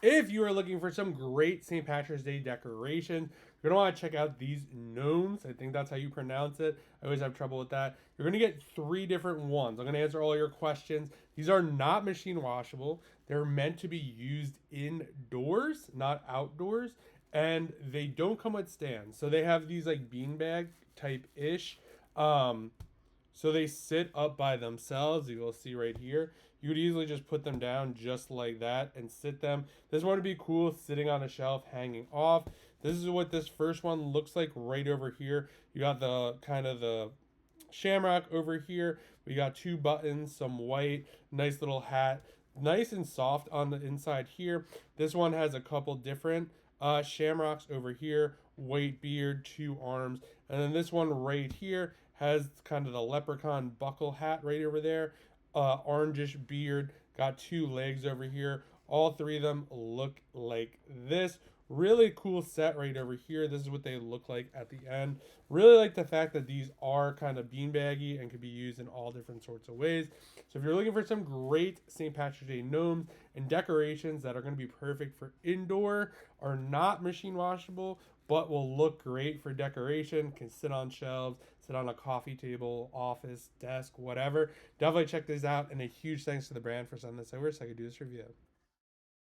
If you are looking for some great St. Patrick's Day decorations, you're going to want to check out these gnomes. I think that's how you pronounce it. I always have trouble with that. You're going to get 3 different ones. I'm going to answer all your questions. These are not machine washable. They're meant to be used indoors, not outdoors. And they don't come with stands. So they have these like beanbag type ish. Um, so they sit up by themselves. You will see right here. You could easily just put them down just like that and sit them. This one would be cool sitting on a shelf, hanging off. This is what this first one looks like right over here. You got the kind of the shamrock over here. We got 2 buttons, some white, nice little hat, nice and soft on the inside here. This one has a couple different shamrocks over here, white beard, 2 arms, and then this one right here has kind of the leprechaun buckle hat right over there, orangish beard, got 2 legs over here. All 3 of them look like this. Really cool set right over here. This is what they look like at the end. Really like the fact that these are kind of beanbaggy and can be used in all different sorts of ways. So if you're looking for some great St. Patrick's Day gnomes and decorations that are going to be perfect for indoor, are not machine washable, but will look great for decoration, can sit on shelves, sit on a coffee table, office, desk, whatever. Definitely check this out. And a huge thanks to the brand for sending this over so I could do this review.